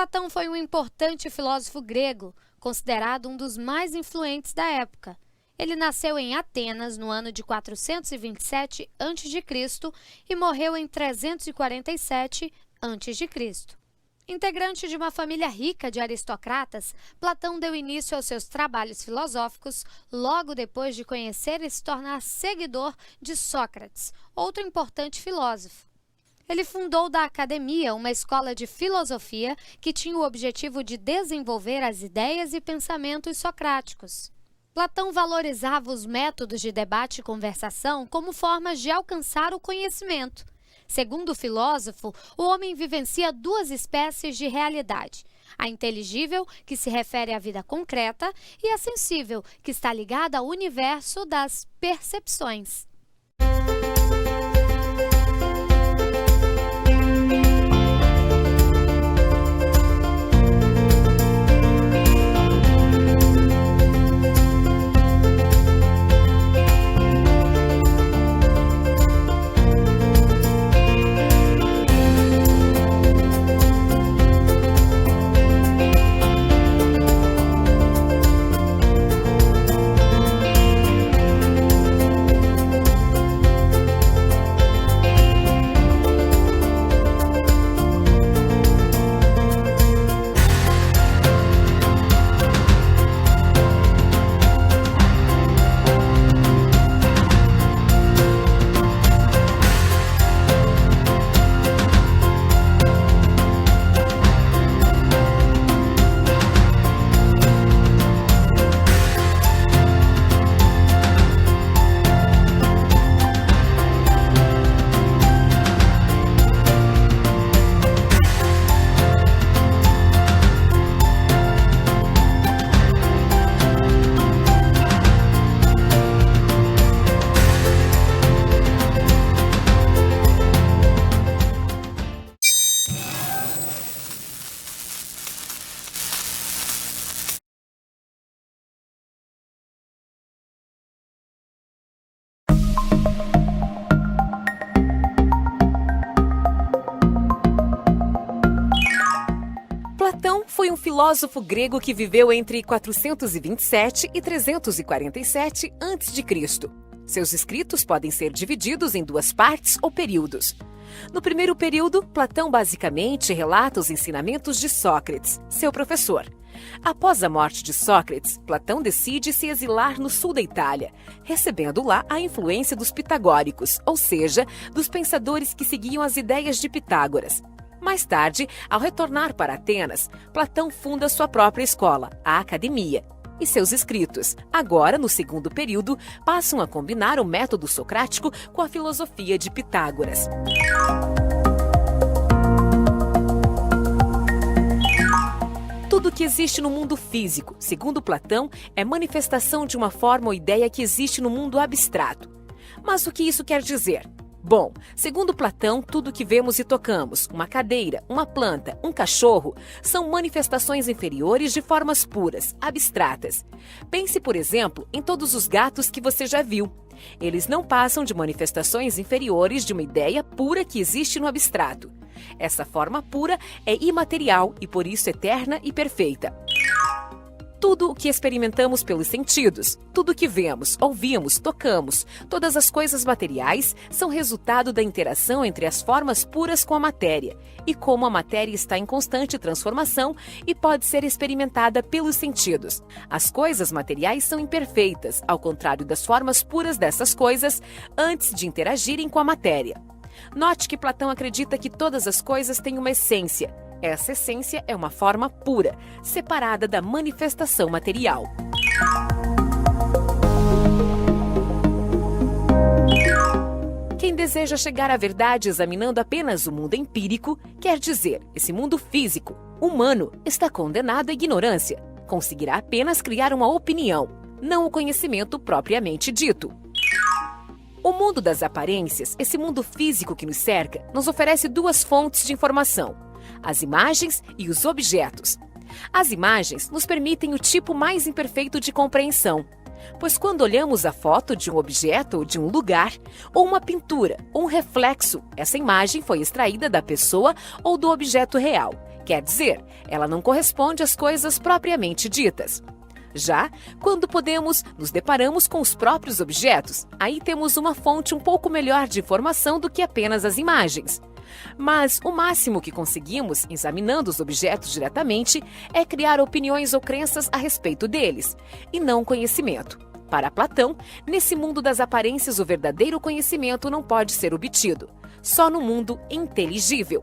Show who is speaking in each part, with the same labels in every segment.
Speaker 1: Platão foi um importante filósofo grego, considerado um dos mais influentes da época. Ele nasceu em Atenas no ano de 427 a.C. e morreu em 347 a.C. Integrante de uma família rica de aristocratas, Platão deu início aos seus trabalhos filosóficos logo depois de conhecer e se tornar seguidor de Sócrates, outro importante filósofo. Ele fundou da Academia uma escola de filosofia que tinha o objetivo de desenvolver as ideias e pensamentos socráticos. Platão valorizava os métodos de debate e conversação como formas de alcançar o conhecimento. Segundo o filósofo, o homem vivencia duas espécies de realidade: a inteligível, que se refere à vida concreta, e a sensível, que está ligada ao universo das percepções.
Speaker 2: Platão foi um filósofo grego que viveu entre 427 e 347 a.C. Seus escritos podem ser divididos em duas partes ou períodos. No primeiro período, Platão basicamente relata os ensinamentos de Sócrates, seu professor. Após a morte de Sócrates, Platão decide se exilar no sul da Itália, recebendo lá a influência dos pitagóricos, ou seja, dos pensadores que seguiam as ideias de Pitágoras. Mais tarde, ao retornar para Atenas, Platão funda sua própria escola, a Academia. E seus escritos, agora no segundo período, passam a combinar o método socrático com a filosofia de Pitágoras. Tudo que existe no mundo físico, segundo Platão, é manifestação de uma forma ou ideia que existe no mundo abstrato. Mas o que isso quer dizer? Bom, segundo Platão, tudo que vemos e tocamos, uma cadeira, uma planta, um cachorro, são manifestações inferiores de formas puras, abstratas. Pense, por exemplo, em todos os gatos que você já viu. Eles não passam de manifestações inferiores de uma ideia pura que existe no abstrato. Essa forma pura é imaterial e por isso eterna e perfeita. Tudo o que experimentamos pelos sentidos, tudo o que vemos, ouvimos, tocamos, todas as coisas materiais são resultado da interação entre as formas puras com a matéria. E como a matéria está em constante transformação e pode ser experimentada pelos sentidos. As coisas materiais são imperfeitas, ao contrário das formas puras dessas coisas, antes de interagirem com a matéria. Note que Platão acredita que todas as coisas têm uma essência. Essa essência é uma forma pura, separada da manifestação material. Quem deseja chegar à verdade examinando apenas o mundo empírico, quer dizer, esse mundo físico, humano, está condenado à ignorância. Conseguirá apenas criar uma opinião, não o conhecimento propriamente dito. O mundo das aparências, esse mundo físico que nos cerca, nos oferece duas fontes de informação: as imagens e os objetos. As imagens nos permitem o tipo mais imperfeito de compreensão, pois quando olhamos a foto de um objeto ou de um lugar, ou uma pintura, ou um reflexo, essa imagem foi extraída da pessoa ou do objeto real, Quer dizer, ela não corresponde às coisas propriamente ditas. Já quando nos deparamos com os próprios objetos, aí temos uma fonte um pouco melhor de informação do que apenas as imagens. Mas o máximo que conseguimos, examinando os objetos diretamente, é criar opiniões ou crenças a respeito deles, e não conhecimento. Para Platão, nesse mundo das aparências, o verdadeiro conhecimento não pode ser obtido, só no mundo inteligível.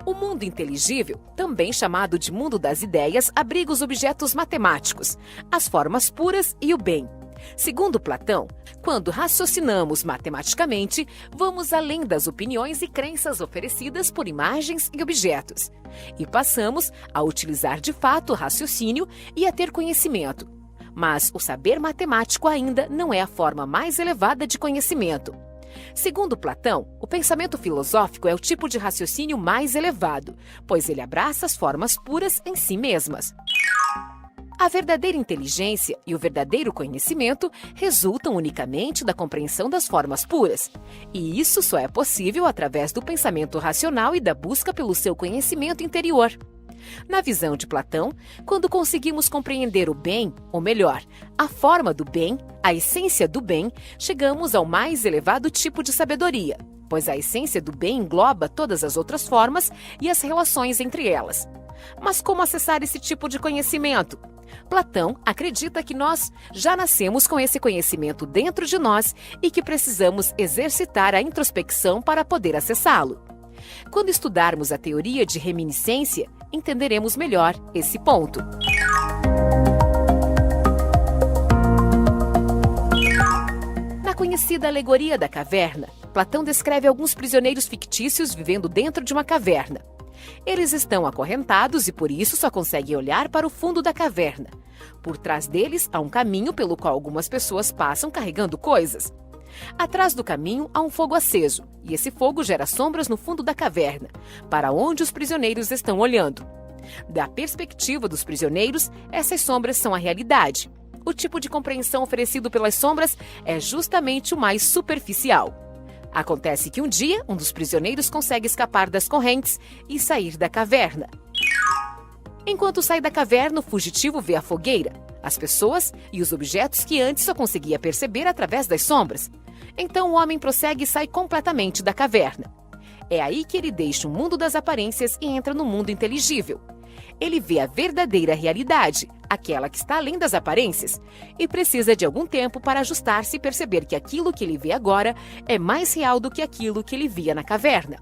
Speaker 2: O mundo inteligível, também chamado de mundo das ideias, abriga os objetos matemáticos, as formas puras e o bem. Segundo Platão, quando raciocinamos matematicamente, vamos além das opiniões e crenças oferecidas por imagens e objetos, e passamos a utilizar de fato o raciocínio e a ter conhecimento. Mas o saber matemático ainda não é a forma mais elevada de conhecimento. Segundo Platão, o pensamento filosófico é o tipo de raciocínio mais elevado, pois ele abraça as formas puras em si mesmas. A verdadeira inteligência e o verdadeiro conhecimento resultam unicamente da compreensão das formas puras, e isso só é possível através do pensamento racional e da busca pelo seu conhecimento interior. Na visão de Platão, quando conseguimos compreender o bem, ou melhor, a forma do bem, a essência do bem, chegamos ao mais elevado tipo de sabedoria, pois a essência do bem engloba todas as outras formas e as relações entre elas. Mas como acessar esse tipo de conhecimento? Platão acredita que nós já nascemos com esse conhecimento dentro de nós e que precisamos exercitar a introspecção para poder acessá-lo. Quando estudarmos a teoria de reminiscência, entenderemos melhor esse ponto. Na conhecida alegoria da caverna, Platão descreve alguns prisioneiros fictícios vivendo dentro de uma caverna. Eles estão acorrentados e por isso só conseguem olhar para o fundo da caverna. Por trás deles há um caminho pelo qual algumas pessoas passam carregando coisas. Atrás do caminho há um fogo aceso, e esse fogo gera sombras no fundo da caverna, para onde os prisioneiros estão olhando. Da perspectiva dos prisioneiros, essas sombras são a realidade. O tipo de compreensão oferecido pelas sombras é justamente o mais superficial. Acontece que um dia, um dos prisioneiros consegue escapar das correntes e sair da caverna. Enquanto sai da caverna, o fugitivo vê a fogueira, as pessoas e os objetos que antes só conseguia perceber através das sombras. Então o homem prossegue e sai completamente da caverna. É aí que ele deixa o mundo das aparências e entra no mundo inteligível. Ele vê a verdadeira realidade, aquela que está além das aparências, e precisa de algum tempo para ajustar-se e perceber que aquilo que ele vê agora é mais real do que aquilo que ele via na caverna.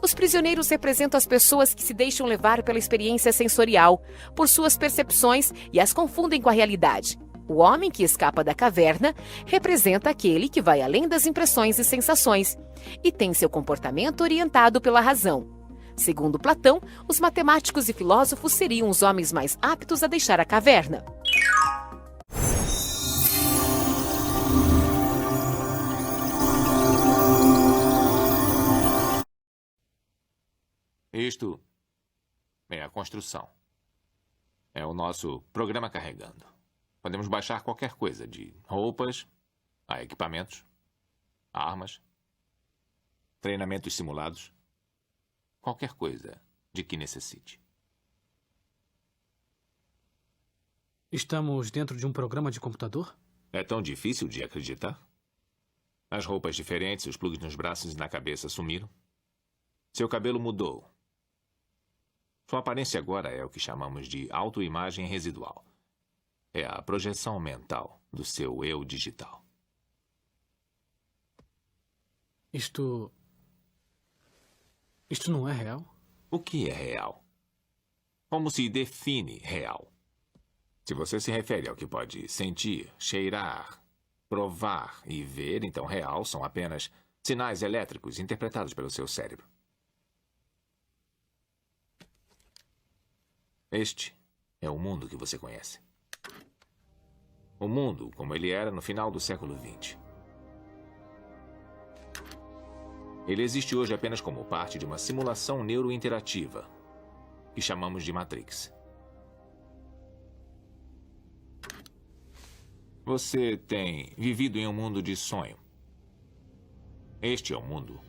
Speaker 2: Os prisioneiros representam as pessoas que se deixam levar pela experiência sensorial, por suas percepções e as confundem com a realidade. O homem que escapa da caverna representa aquele que vai além das impressões e sensações e tem seu comportamento orientado pela razão. Segundo Platão, os matemáticos e filósofos seriam os homens mais aptos a deixar a caverna.
Speaker 3: Isto é a construção. É o nosso programa carregando. Podemos baixar qualquer coisa, de roupas a equipamentos, armas, treinamentos simulados, qualquer coisa de que necessite.
Speaker 4: Estamos dentro de um programa de computador?
Speaker 3: É tão difícil de acreditar? As roupas diferentes, os plugs nos braços e na cabeça sumiram. Seu cabelo mudou. Sua aparência agora é o que chamamos de autoimagem residual. É a projeção mental do seu eu digital.
Speaker 4: Isto não é real?
Speaker 3: O que é real? Como se define real? Se você se refere ao que pode sentir, cheirar, provar e ver, então real são apenas sinais elétricos interpretados pelo seu cérebro. Este é o mundo que você conhece. O mundo como ele era no final do século XX. Ele existe hoje apenas como parte de uma simulação neurointerativa, que chamamos de Matrix. Você tem vivido em um mundo de sonho. Este é o mundo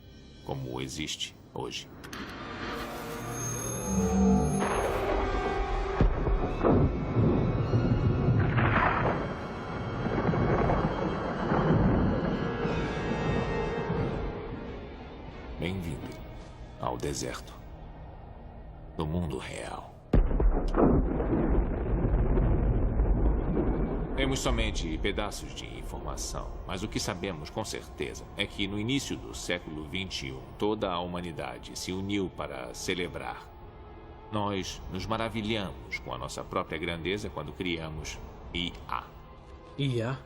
Speaker 3: como existe hoje. Bem-vindo ao deserto do mundo real. Temos somente pedaços de informação, mas o que sabemos com certeza é que no início do século XXI, toda a humanidade se uniu para celebrar. Nós nos maravilhamos com a nossa própria grandeza quando criamos IA.
Speaker 4: IA?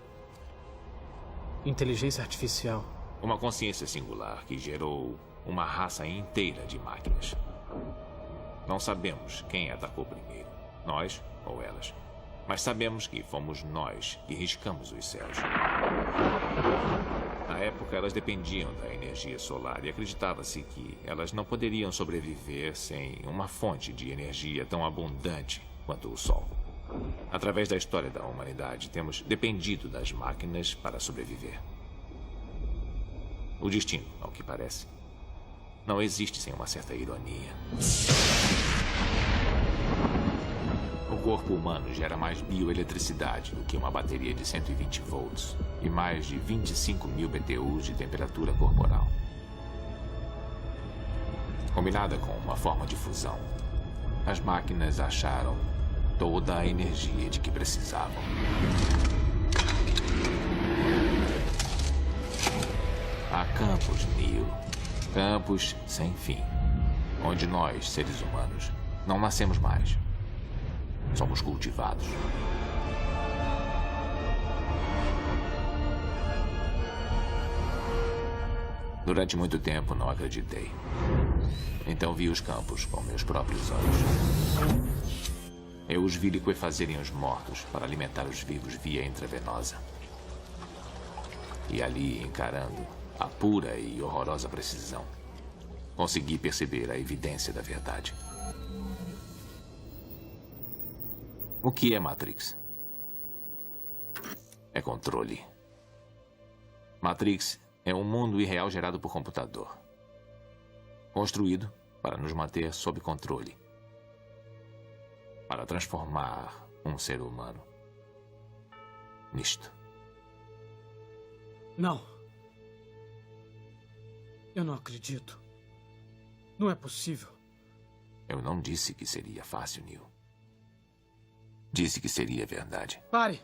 Speaker 4: Inteligência artificial.
Speaker 3: Uma consciência singular que gerou uma raça inteira de máquinas. Não sabemos quem atacou primeiro, nós ou elas. Mas sabemos que fomos nós que riscamos os céus. Na época, elas dependiam da energia solar e acreditava-se que elas não poderiam sobreviver sem uma fonte de energia tão abundante quanto o Sol. Através da história da humanidade, temos dependido das máquinas para sobreviver. O destino, ao que parece, não existe sem uma certa ironia. O corpo humano gera mais bioeletricidade do que uma bateria de 120 volts e mais de 25.000 BTUs de temperatura corporal. Combinada com uma forma de fusão, as máquinas acharam toda a energia de que precisavam. Há campos, Neo. Campos sem fim. Onde nós, seres humanos, não nascemos mais. Somos cultivados. Durante muito tempo não acreditei. Então vi os campos com meus próprios olhos. Eu os vi liquefazerem os mortos para alimentar os vivos via intravenosa. E ali, encarando a pura e horrorosa precisão, consegui perceber a evidência da verdade. O que é Matrix? É controle. Matrix é um mundo irreal gerado por computador. Construído para nos manter sob controle. Para transformar um ser humano nisto.
Speaker 4: Não. Eu não acredito. Não é possível.
Speaker 3: Eu não disse que seria fácil, Neo. Disse que seria verdade.
Speaker 4: Pare!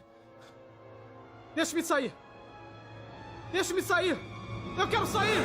Speaker 4: Deixe-me sair! Deixe-me sair! Eu quero sair!